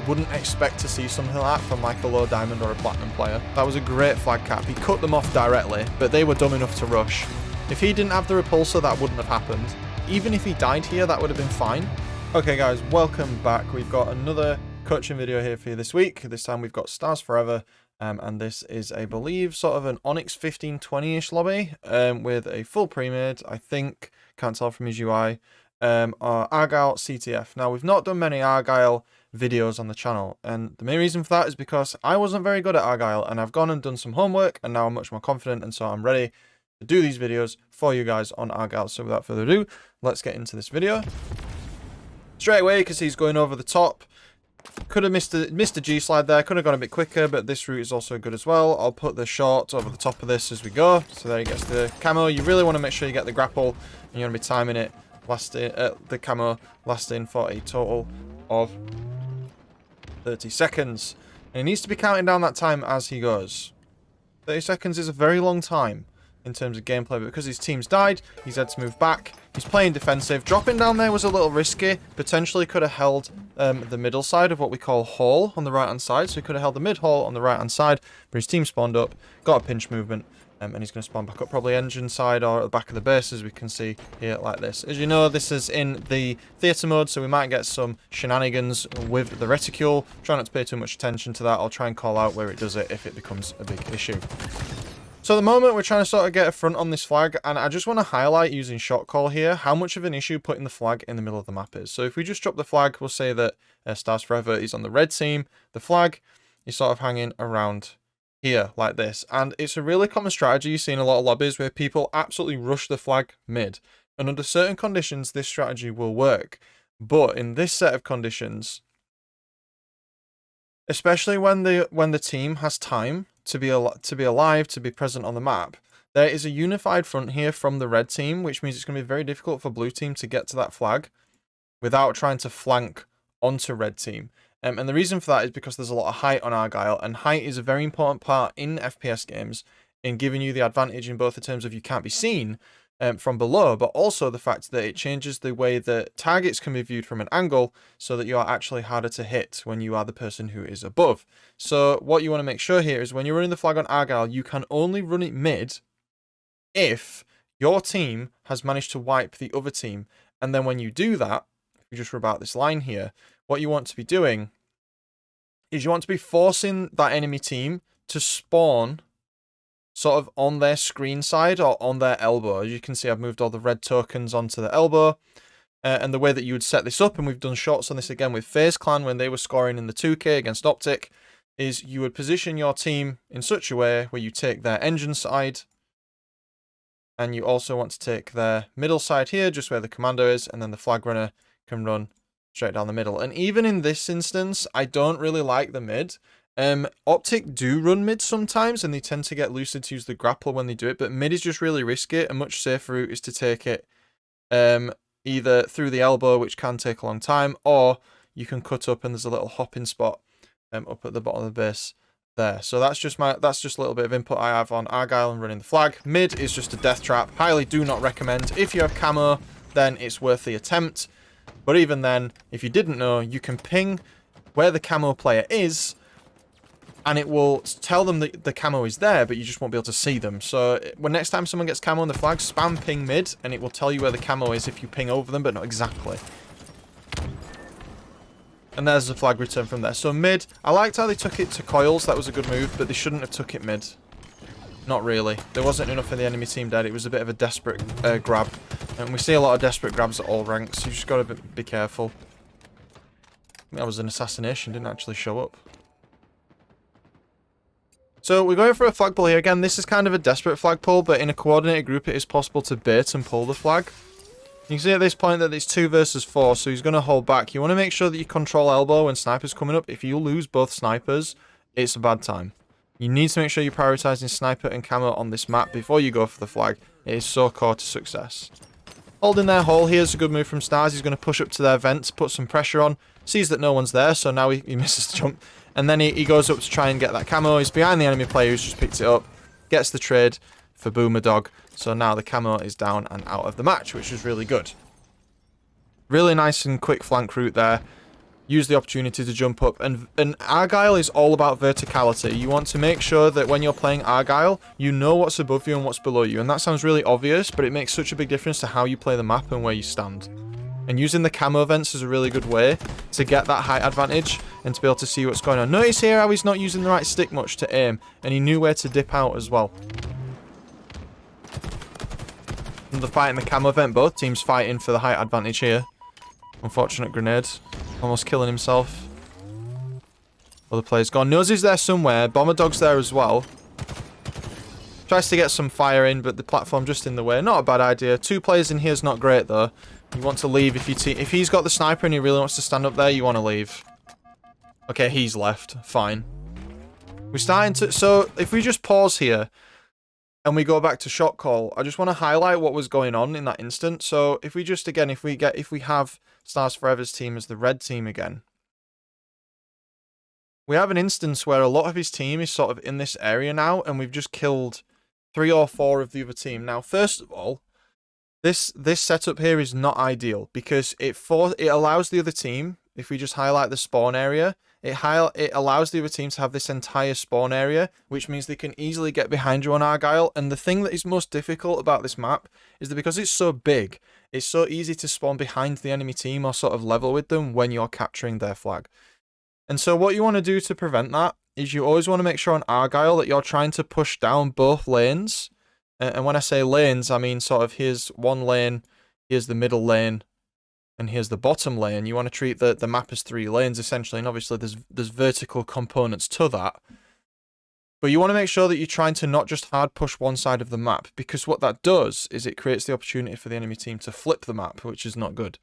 wouldn't expect to see something like that from like a low diamond or a platinum player. That was a great flag cap. He cut them off directly, but they were dumb enough to rush. If he didn't have the repulsor, that wouldn't have happened. Even if he died here, that would have been fine. Okay guys, welcome back. We've got another coaching video here for you this week. This time we've got Stars Forever. And this is, I believe, sort of an Onyx 1520-ish lobby with a full pre-made, I think, can't tell from his UI, Argyle CTF. Now, we've not done many Argyle videos on the channel, and the main reason for that is because I wasn't very good at Argyle, and I've gone and done some homework, and now I'm much more confident, and so I'm ready to do these videos for you guys on Argyle. So without further ado, let's get into this video. Straight away, because he's going over the top. Could have missed a G-slide there, could have gone a bit quicker, but this route is also good as well. I'll put the short over the top of this as we go. So there he gets the camo. You really want to make sure you get the grapple, and you're going to be timing it, the camo lasting for a total of 30 seconds. And he needs to be counting down that time as he goes. 30 seconds is a very long time in terms of gameplay, but because his team's died, he's had to move back. He's playing defensive. Dropping down there was a little risky. Potentially could have held the middle side of what we call hall on the right-hand side. So he could have held the mid-hall on the right-hand side, but his team spawned up, got a pinch movement, and he's going to spawn back up probably engine side or at the back of the base, as we can see here like this. As you know, this is in the theatre mode, so we might get some shenanigans with the reticule. Try not to pay too much attention to that. I'll try and call out where it does it if it becomes a big issue. So at the moment, we're trying to sort of get a front on this flag, and I just want to highlight using shotcall here how much of an issue putting the flag in the middle of the map is. So if we just drop the flag, we'll say that Stars Forever is on the red team. The flag is sort of hanging around here like this, and it's a really common strategy you see in a lot of lobbies where people absolutely rush the flag mid, and under certain conditions, this strategy will work. But in this set of conditions, especially when the team has time to be alive, to be present on the map, there is a unified front here from the red team, which means it's going to be very difficult for blue team to get to that flag without trying to flank onto red team. And the reason for that is because there's a lot of height on Argyle, and height is a very important part in FPS games in giving you the advantage in both the terms of you can't be seen from below, but also the fact that it changes the way that targets can be viewed from an angle so that you are actually harder to hit when you are the person who is above. So what you want to make sure here is when you're running the flag on Argyle, you can only run it mid if your team has managed to wipe the other team. And then when you do that, if you just rub out this line here, what you want to be doing is you want to be forcing that enemy team to spawn sort of on their screen side or on their elbow. As you can see, I've moved all the red tokens onto the elbow. And the way that you would set this up, and we've done shots on this again with FaZe Clan when they were scoring in the 2K against Optic, is you would position your team in such a way where you take their engine side, and you also want to take their middle side here, just where the commando is, and then the flag runner can run straight down the middle. And even in this instance, I don't really like the mid. Optic do run mid sometimes, and they tend to get Lucid to use the grapple when they do it, but mid is just really risky. A much safer route is to take it either through the elbow, which can take a long time, or you can cut up and there's a little hopping spot up at the bottom of the base there. So that's just a little bit of input I have on Argyle and running the flag. Mid is just a death trap. Highly do not recommend. If you have camo, then it's worth the attempt. But even then, if you didn't know, you can ping where the camo player is, and it will tell them that the camo is there, but you just won't be able to see them. So when next time someone gets camo on the flag, spam ping mid, and it will tell you where the camo is if you ping over them, but not exactly. And there's the flag return from there. So mid, I liked how they took it to coils. That was a good move, but they shouldn't have took it mid. Not really. There wasn't enough of the enemy team dead. It was a bit of a desperate grab. And we see a lot of desperate grabs at all ranks. You just got to be careful. I think that was an assassination. Didn't actually show up. So we're going for a flag pull here. Again, this is kind of a desperate flag pull, but in a coordinated group, it is possible to bait and pull the flag. You can see at this point that it's 2 versus 4, so he's going to hold back. You want to make sure that you control elbow when snipers coming up. If you lose both snipers, it's a bad time. You need to make sure you're prioritizing sniper and camo on this map before you go for the flag. It is so core to success. Holding their hole here is a good move from Stars. He's going to push up to their vent to put some pressure on. Sees that no one's there, so now he misses the jump. And then he goes up to try and get that camo. He's behind the enemy player who's just picked it up. Gets the trade for Boomer Dog. So now the camo is down and out of the match, which is really good. Really nice and quick flank route there. use the opportunity to jump up. And Argyle is all about verticality. You want to make sure that when you're playing Argyle, you know what's above you and what's below you. And that sounds really obvious, but it makes such a big difference to how you play the map and where you stand. And using the camo vents is a really good way to get that height advantage and to be able to see what's going on. Notice here how he's not using the right stick much to aim, and he knew where to dip out as well. And the fight in the camo vent, both teams fighting for the height advantage here. Unfortunate grenade. Almost killing himself. Other player's gone. Knows he's there somewhere. Bomber Dog's there as well. Tries to get some fire in, but the platform just in the way. Not a bad idea. 2 players in here is not great, though. You want to leave if he's got the sniper and he really wants to stand up there, you want to leave. Okay, he's left. Fine. We're starting to... So, if we just pause here and we go back to shot call, I just want to highlight what was going on in that instant. So, if we just, again, if we have Stars Forever's team as the red team again, we have an instance where a lot of his team is sort of in this area now, and we've just killed 3 or 4 of the other team. Now, first of all, this setup here is not ideal because it allows the other team, if we just highlight the spawn area, it allows the other team to have this entire spawn area, which means they can easily get behind you on Argyle. And the thing that is most difficult about this map is that because it's so big, it's so easy to spawn behind the enemy team or sort of level with them when you're capturing their flag. And so what you want to do to prevent that is you always want to make sure on Argyle that you're trying to push down both lanes. And when I say lanes, I mean sort of here's one lane, here's the middle lane, and here's the bottom lane. You want to treat the map as 3 lanes, essentially, and obviously there's vertical components to that. But you want to make sure that you're trying to not just hard push one side of the map, because what that does is it creates the opportunity for the enemy team to flip the map, which is not good.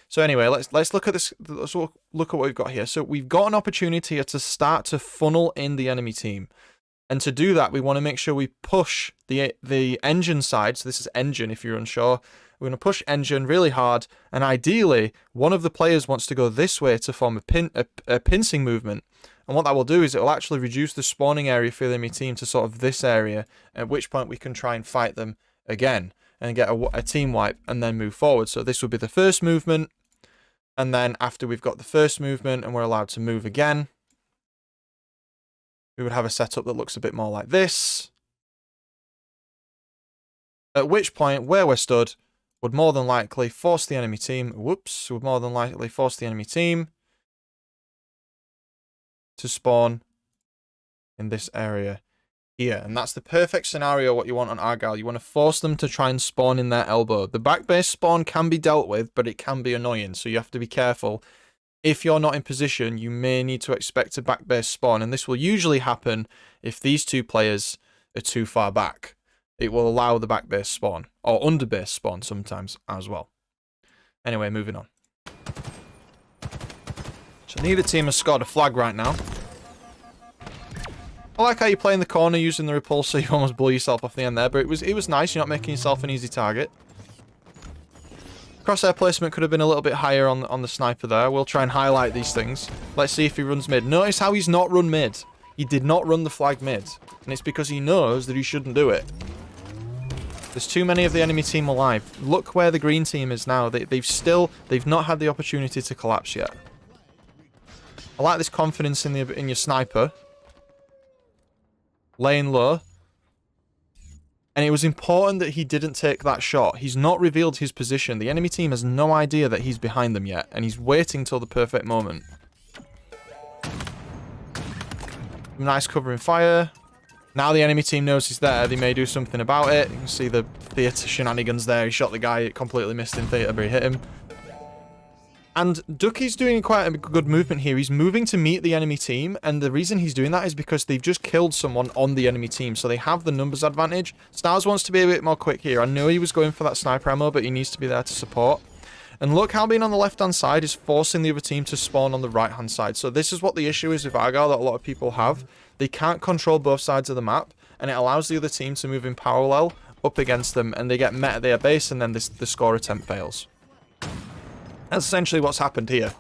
So anyway, let's look at this. Let's look at what we've got here. So we've got an opportunity here to start to funnel in the enemy team. And to do that, we want to make sure we push the engine side. So this is engine, if you're unsure. We're going to push engine really hard. And ideally, one of the players wants to go this way to form a pincing movement. And what that will do is it will actually reduce the spawning area for the enemy team to sort of this area. At which point we can try and fight them again. And get a team wipe and then move forward. So this will be the first movement. And then after we've got the first movement and we're allowed to move again, we would have a setup that looks a bit more like this. At which point, where we're stood, would more than likely force the enemy team... Whoops. Would more than likely force the enemy team to spawn in this area here. And that's the perfect scenario what you want on Argyle. You want to force them to try and spawn in their elbow. The back base spawn can be dealt with, but it can be annoying. So you have to be careful. If you're not in position, you may need to expect a back base spawn, and this will usually happen if these 2 players are too far back. It will allow the back base spawn, or under base spawn sometimes as well. Anyway, moving on. So neither team has scored a flag right now. I like how you play in the corner using the repulsor. You almost blew yourself off the end there, but it was nice. You're not making yourself an easy target. Crosshair placement could have been a little bit higher on the sniper there. We'll try and highlight these things. Let's see if he runs mid. Notice how he's not run mid. He did not run the flag mid. And it's because he knows that he shouldn't do it. There's too many of the enemy team alive. Look where the green team is now. They've not had the opportunity to collapse yet. I like this confidence in your sniper. Laying low. And it was important that he didn't take that shot. He's not revealed his position. The enemy team has no idea that he's behind them yet. And he's waiting till the perfect moment. Nice covering fire. Now the enemy team knows he's there. They may do something about it. You can see the theatre shenanigans there. He shot the guy. It completely missed in theatre, but he hit him. And Ducky's doing quite a good movement here. He's moving to meet the enemy team, and the reason he's doing that is because they've just killed someone on the enemy team, so they have the numbers advantage. Stars wants to be a bit more quick here. I know he was going for that sniper ammo, but he needs to be there to support. And look how being on the left-hand side is forcing the other team to spawn on the right-hand side. So this is what the issue is with Argyle that a lot of people have. They can't control both sides of the map, and it allows the other team to move in parallel up against them, and they get met at their base, and then the score attempt fails. That's essentially what's happened here.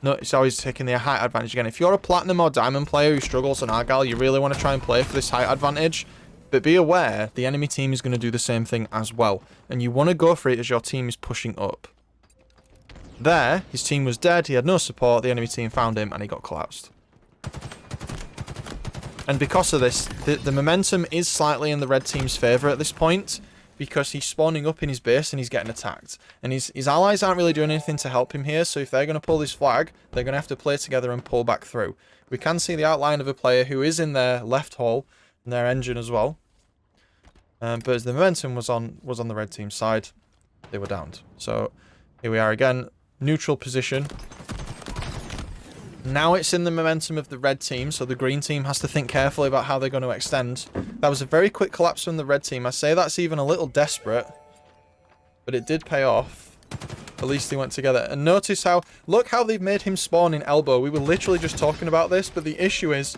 Notice how he's taking the height advantage again. If you're a platinum or diamond player who struggles on Argyle, you really want to try and play for this height advantage. But be aware, the enemy team is going to do the same thing as well. And you want to go for it as your team is pushing up. There, his team was dead, he had no support, the enemy team found him, and he got collapsed. And because of this, the momentum is slightly in the red team's favour at this point, because he's spawning up in his base and he's getting attacked. And his allies aren't really doing anything to help him here, so if they're going to pull this flag, they're going to have to play together and pull back through. We can see the outline of a player who is in their left hole, in their engine as well. But as the momentum was on the red team's side, they were downed. So here we are again, neutral position. Now it's in the momentum of the red team, so the green team has to think carefully about how they're going to extend. That was a very quick collapse from the red team. I say that's even a little desperate, but it did pay off. At least they went together. And notice how, look how they've made him spawn in elbow. We were literally just talking about this, but the issue is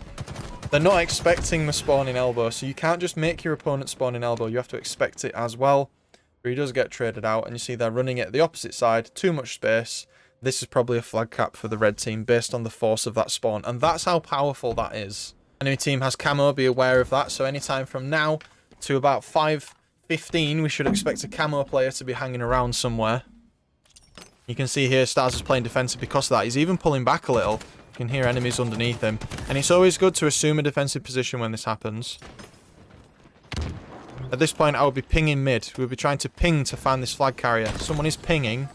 they're not expecting the spawn in elbow, so you can't just make your opponent spawn in elbow. You have to expect it as well. But he does get traded out, and you see they're running it the opposite side. Too much space. This is probably a flag cap for the red team based on the force of that spawn. And that's how powerful that is. Enemy team has camo, be aware of that. So anytime from now to about 5:15, we should expect a camo player to be hanging around somewhere. You can see here Stars is playing defensive because of that. He's even pulling back a little. You can hear enemies underneath him. And it's always good to assume a defensive position when this happens. At this point, I would be pinging mid. We'll be trying to ping to find this flag carrier. Someone is pinging.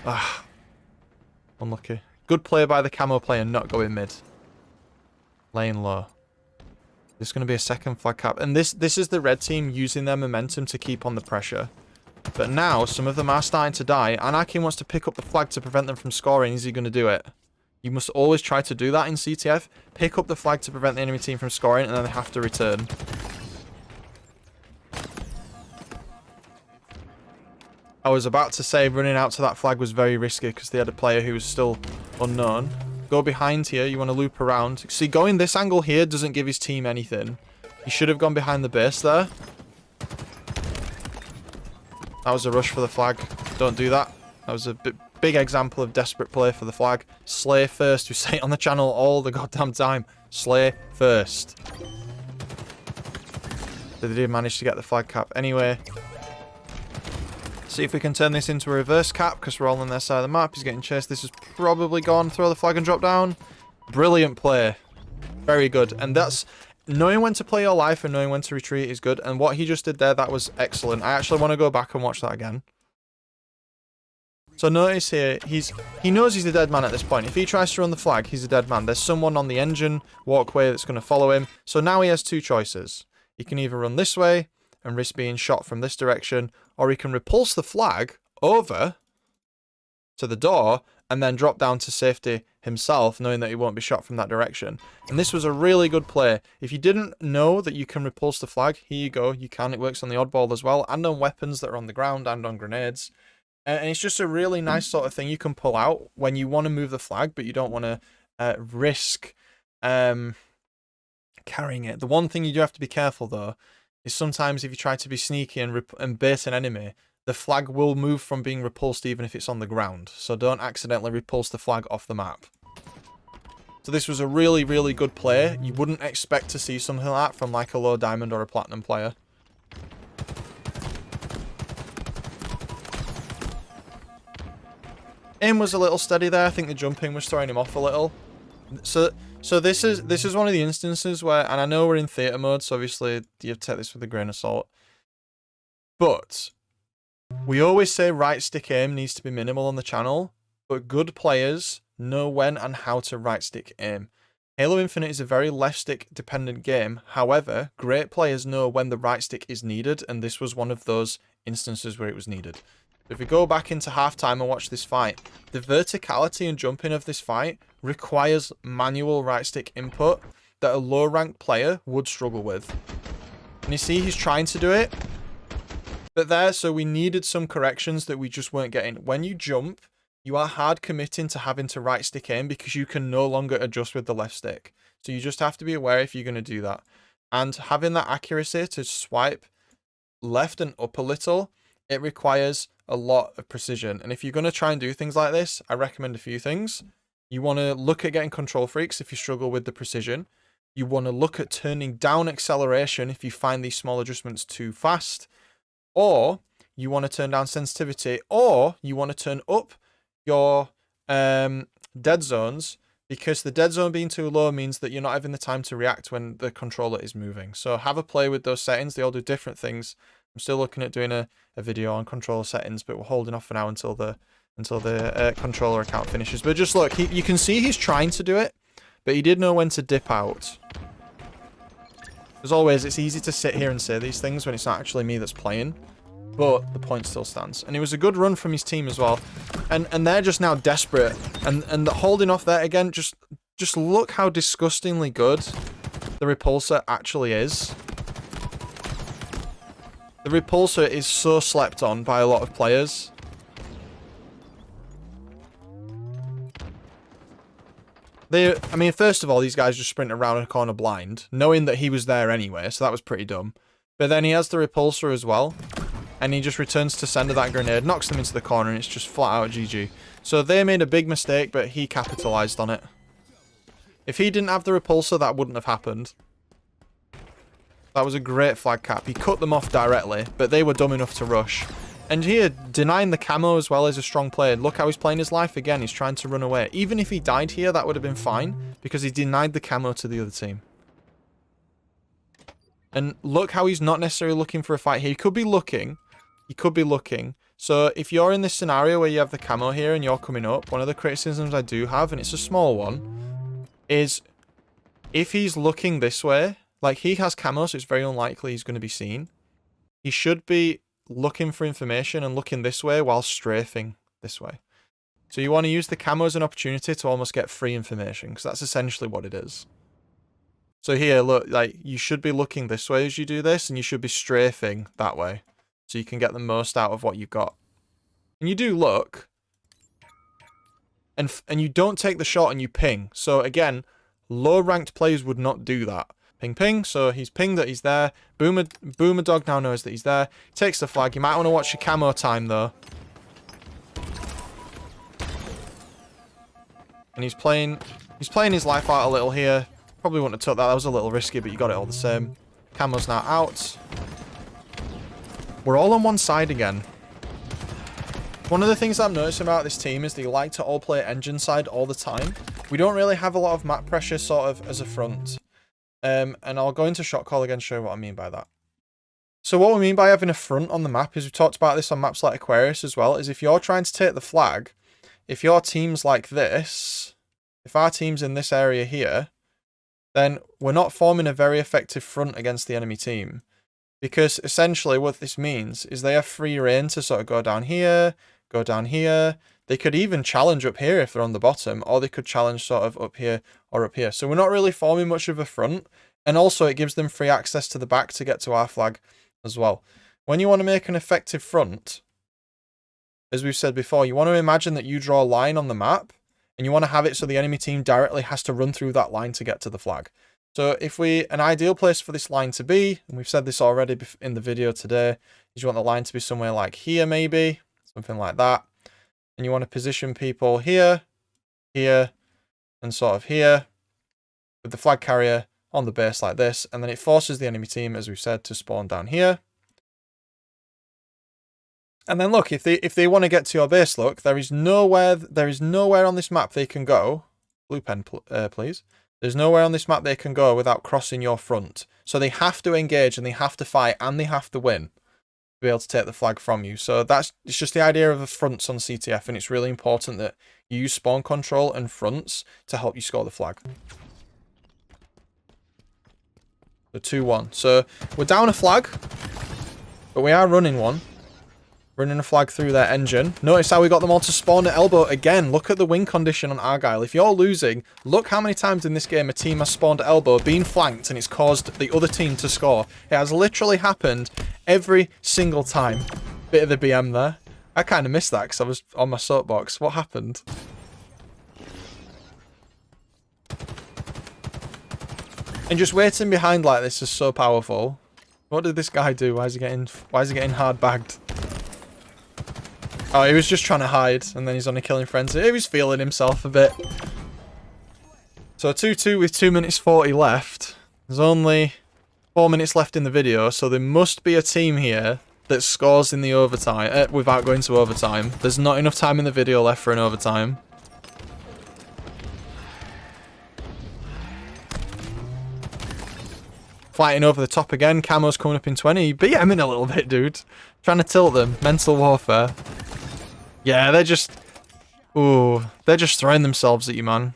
Ah, unlucky. Good play by the camo player, not going mid. Laying low. There's going to be a second flag cap. And this is the red team using their momentum to keep on the pressure. But now, some of them are starting to die. Anakin wants to pick up the flag to prevent them from scoring. Is he going to do it? You must always try to do that in CTF. Pick up the flag to prevent the enemy team from scoring, and then they have to return. I was about to say running out to that flag was very risky because they had a player who was still unknown. Go behind here. You want to loop around. See, going this angle here doesn't give his team anything. He should have gone behind the base there. That was a rush for the flag. Don't do that. That was a big example of desperate play for the flag. Slay first. We say it on the channel all the goddamn time. Slay first. They did manage to get the flag cap. Anyway. See if we can turn this into a reverse cap because we're all on their side of the map. He's getting chased. This is probably gone. Throw the flag and drop down. Brilliant play. Very good. And that's knowing when to play your life and knowing when to retreat is good. And what he just did there, that was excellent. I actually want to go back and watch that again. So notice here, he knows he's a dead man at this point. If he tries to run the flag, he's a dead man. There's someone on the engine walkway that's going to follow him. So now he has two choices. He can either run this way and risk being shot from this direction, or he can repulse the flag over to the door and then drop down to safety himself, knowing that he won't be shot from that direction. And this was a really good play. If you didn't know that you can repulse the flag, here you go. You can. It works on the oddball as well, and on weapons that are on the ground and on grenades. And it's just a really nice sort of thing you can pull out when you want to move the flag, but you don't want to risk carrying it. The one thing you do have to be careful, though, is sometimes if you try to be sneaky and bait an enemy, the flag will move from being repulsed even if it's on the ground. So don't accidentally repulse the flag off the map. So this was a really, really good play. You wouldn't expect to see something like that from like a low diamond or a platinum player. Aim was a little steady there. I think the jumping was throwing him off a little. So this is one of the instances where, and I know we're in theatre mode, so obviously you have to take this with a grain of salt. But we always say right stick aim needs to be minimal on the channel, but good players know when and how to right stick aim. Halo Infinite is a very left stick dependent game. However, great players know when the right stick is needed, and this was one of those instances where it was needed. If we go back into halftime and watch this fight, the verticality and jumping of this fight requires manual right stick input that a low ranked player would struggle with. And you see he's trying to do it, but there, so we needed some corrections that we just weren't getting. When you jump, you are hard committing to having to right stick aim because you can no longer adjust with the left stick. So you just have to be aware if you're going to do that. And having that accuracy to swipe left and up a little, it requires a lot of precision. And if you're going to try and do things like this, I recommend a few things. You want to look at getting control freaks if you struggle with the precision. You want to look at turning down acceleration if you find these small adjustments too fast. Or you want to turn down sensitivity, or you want to turn up your dead zones, because the dead zone being too low means that you're not having the time to react when the controller is moving. So have a play with those settings. They all do different things. I'm still looking at doing a video on controller settings, but we're holding off for now until the controller account finishes. But just look, you can see he's trying to do it, but he did know when to dip out. As always, it's easy to sit here and say these things when it's not actually me that's playing, but the point still stands. And it was a good run from his team as well. And they're just now desperate. And holding off there again, just look how disgustingly good the repulsor actually is. The repulsor is so slept on by a lot of players. I mean, first of all, these guys just sprint around a corner blind, knowing that he was there anyway, so that was pretty dumb. But then he has the repulsor as well, and he just returns to sender that grenade, knocks them into the corner, and it's just flat out GG. So they made a big mistake, but he capitalized on it. If he didn't have the repulsor, that wouldn't have happened. That was a great flag cap. He cut them off directly, but they were dumb enough to rush. And here, denying the camo as well is a strong play. Look how he's playing his life again. He's trying to run away. Even if he died here, that would have been fine, because he denied the camo to the other team. And look how he's not necessarily looking for a fight here. He could be looking. He could be looking. So if you're in this scenario where you have the camo here and you're coming up, one of the criticisms I do have, and it's a small one, is if he's looking this way, like he has camo, so it's very unlikely he's going to be seen. He should be looking for information and looking this way while strafing this way. So you want to use the camo as an opportunity to almost get free information, because that's essentially what it is. So here, look, like you should be looking this way as you do this, and you should be strafing that way, so you can get the most out of what you've got. And you do look, and you don't take the shot and you ping. So again, low ranked players would not do that. Ping, ping. So he's pinged that he's there. Boomer Dog now knows that he's there. Takes the flag. You might want to watch your camo time, though. And he's playing his life out a little here. Probably wouldn't have took that. That was a little risky, but you got it all the same. Camo's now out. We're all on one side again. One of the things I'm noticing about this team is they like to all play engine side all the time. We don't really have a lot of map pressure sort of as a front. And I'll go into shotcall again, show you what I mean by that. So what we mean by having a front on the map is, we've talked about this on maps like Aquarius as well, is if you're trying to take the flag, if your team's like this, if our team's in this area here, then we're not forming a very effective front against the enemy team. Because essentially what this means is they have free reign to sort of go down here, go down here. They could even challenge up here if they're on the bottom, or they could challenge sort of up here or up here. So we're not really forming much of a front. And also it gives them free access to the back to get to our flag as well. When you want to make an effective front, as we've said before, you want to imagine that you draw a line on the map, and you want to have it so the enemy team directly has to run through that line to get to the flag. So if an ideal place for this line to be, and we've said this already in the video today, is you want the line to be somewhere like here maybe, something like that. And you want to position people here, here, and sort of here, with the flag carrier on the base like this, and then it forces the enemy team, as we've said, to spawn down here. And then look, if they want to get to your base, look, there is nowhere on this map they can go. Blue pen, please. There's nowhere on this map they can go without crossing your front. So they have to engage, and they have to fight, and they have to win to be able to take the flag from you. So it's just the idea of the fronts on CTF, and it's really important that you use spawn control and fronts to help you score the flag. So 2-1. So we're down a flag, but we are running one. Running a flag through their engine. Notice how we got them all to spawn at elbow again. Look at the win condition on Argyle. If you're losing, look how many times in this game a team has spawned at elbow, been flanked, and it's caused the other team to score. It has literally happened every single time. Bit of the BM there. I kind of missed that because I was on my soapbox. What happened? And just waiting behind like this is so powerful. What did this guy do? Why is he getting hard bagged? Oh, he was just trying to hide, and then he's on a killing frenzy. He was feeling himself a bit. So 2-2 with 2 minutes 40 left. There's only 4 minutes left in the video, so there must be a team here that scores in the overtime without going to overtime. There's not enough time in the video left for an overtime. Fighting over the top again. Camo's coming up in 20. BMing a little bit, dude. Trying to tilt them. Mental warfare. Yeah, they're just... Ooh. They're just throwing themselves at you, man.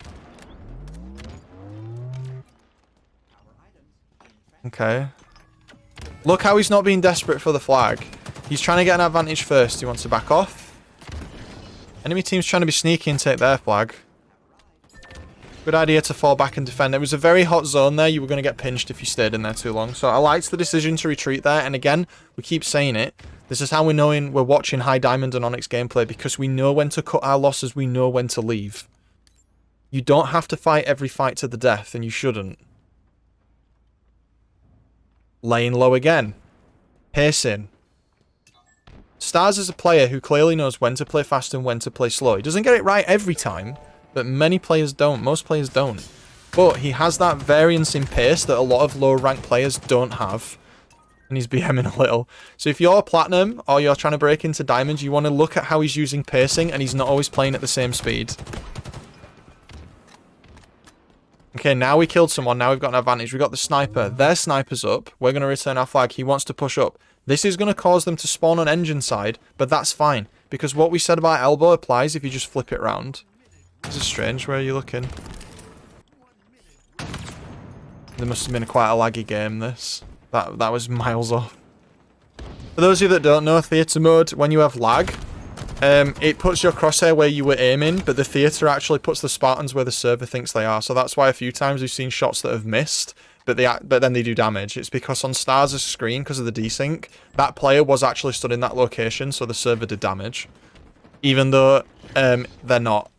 Okay. Look how he's not being desperate for the flag. He's trying to get an advantage first. He wants to back off. Enemy team's trying to be sneaky and take their flag. Good idea to fall back and defend. It was a very hot zone there. You were going to get pinched if you stayed in there too long. So I liked the decision to retreat there. And again, we keep saying it. This is how we're watching High Diamond and Onyx gameplay, because we know when to cut our losses. We know when to leave. You don't have to fight every fight to the death, and you shouldn't. Laying low again. Pacing. Stars is a player who clearly knows when to play fast and when to play slow. He doesn't get it right every time, but many players don't. Most players don't. But he has that variance in pace that a lot of low-ranked players don't have. And he's BMing a little. So if you're Platinum, or you're trying to break into Diamond, you want to look at how he's using pacing, and he's not always playing at the same speed. Okay, now we killed someone. Now we've got an advantage. We've got the sniper. Their sniper's up. We're going to return our flag. He wants to push up. This is going to cause them to spawn on engine side, but that's fine. Because what we said about elbow applies if you just flip it around. This is strange. Where are you looking? There must have been quite a laggy game, this. That was miles off. For those of you that don't know, theatre mode, when you have lag, it puts your crosshair where you were aiming, but the theatre actually puts the Spartans where the server thinks they are. So that's why a few times we've seen shots that have missed, but then they do damage. It's because on Stars' screen, because of the desync, that player was actually stood in that location, so the server did damage. Even though they're not.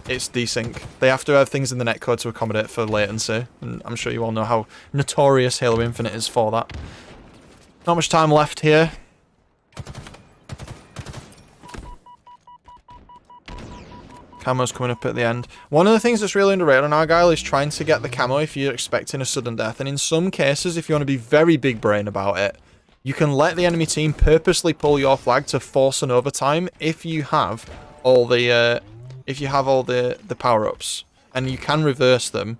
It's desync. They have to have things in the netcode to accommodate for latency, and I'm sure you all know how notorious Halo Infinite is for that. Not much time left here. Camo's coming up at the end. One of the things that's really underrated on Argyle is trying to get the camo if you're expecting a sudden death. And in some cases, if you want to be very big brain about it, you can let the enemy team purposely pull your flag to force an overtime if you have all the power-ups. And you can reverse them.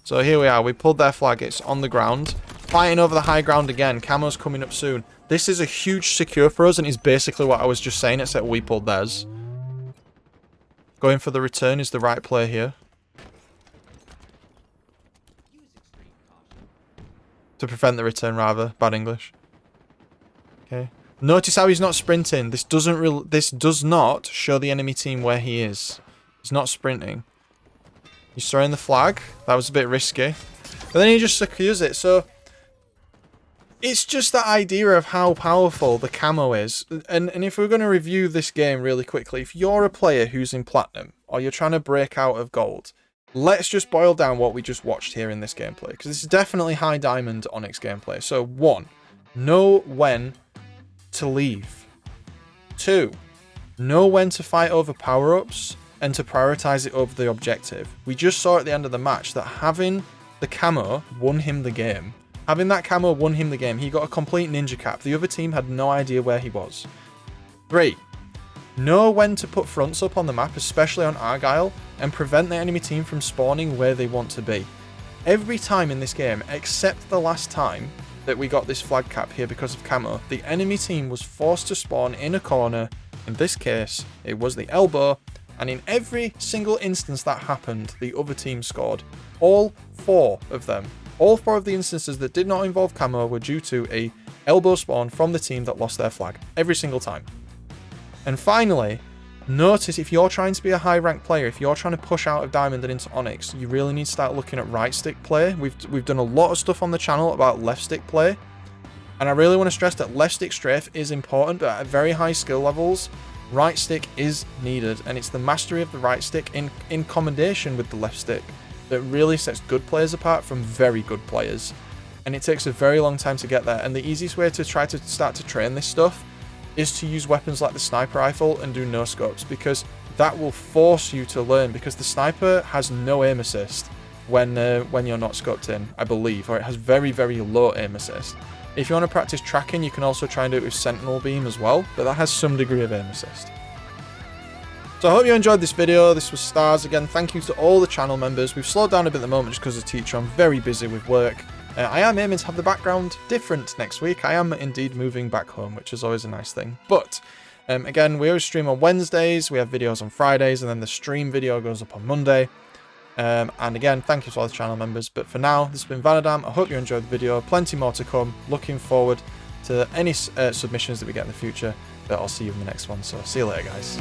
So here we are. We pulled their flag. It's on the ground. Fighting over the high ground again. Camo's coming up soon. This is a huge secure for us, and it's basically what I was just saying, except we pulled theirs. Going for the return is the right play here. To prevent the return, rather. Bad English. Okay. Notice how he's not sprinting. This does not show the enemy team where he is. He's not sprinting. He's throwing the flag. That was a bit risky. But then he just secures it. So it's just that idea of how powerful the camo is. And if we're going to review this game really quickly, if you're a player who's in Platinum, or you're trying to break out of Gold, let's just boil down what we just watched here in this gameplay. Because this is definitely High Diamond Onyx gameplay. So 1, know when to leave. 2, know when to fight over power-ups and to prioritize it over the objective. We just saw at the end of the match that having the camo won him the game. Having that camo won him the game. He got a complete ninja cap. The other team had no idea where he was. 3, know when to put fronts up on the map, especially on Argyle, and prevent the enemy team from spawning where they want to be. Every time in this game, except the last time that we got this flag cap here because of camo, the enemy team was forced to spawn in a corner. In this case, it was the elbow, and in every single instance that happened, the other team scored. All 4 of them. All 4 of the instances that did not involve camo were due to a elbow spawn from the team that lost their flag. Every single time. And finally, notice if you're trying to be a high ranked player, if you're trying to push out of Diamond and into Onyx, you really need to start looking at right stick play. We've done a lot of stuff on the channel about left stick play. And I really want to stress that left stick strafe is important, but at very high skill levels, right stick is needed. And it's the mastery of the right stick in combination with the left stick that really sets good players apart from very good players. And it takes a very long time to get there. And the easiest way to try to start to train this stuff is to use weapons like the sniper rifle and do no scopes, because that will force you to learn, because the sniper has no aim assist when you're not scoped in, I believe, or it has very, very low aim assist. If you want to practice tracking, you can also try and do it with sentinel beam as well, but that has some degree of aim assist. So I hope you enjoyed this video. This was Stars. Again, thank you to all the channel members. We've slowed down a bit at the moment just because as a teacher I'm very busy with work. I am aiming to have the background different next week. I am indeed moving back home, which is always a nice thing. But again, we always stream on Wednesdays. We have videos on Fridays, and then the stream video goes up on Monday. And again, thank you to all the channel members. But for now, this has been Vanadam. I hope you enjoyed the video. Plenty more to come. Looking forward to any submissions that we get in the future. But I'll see you in the next one. So see you later, guys.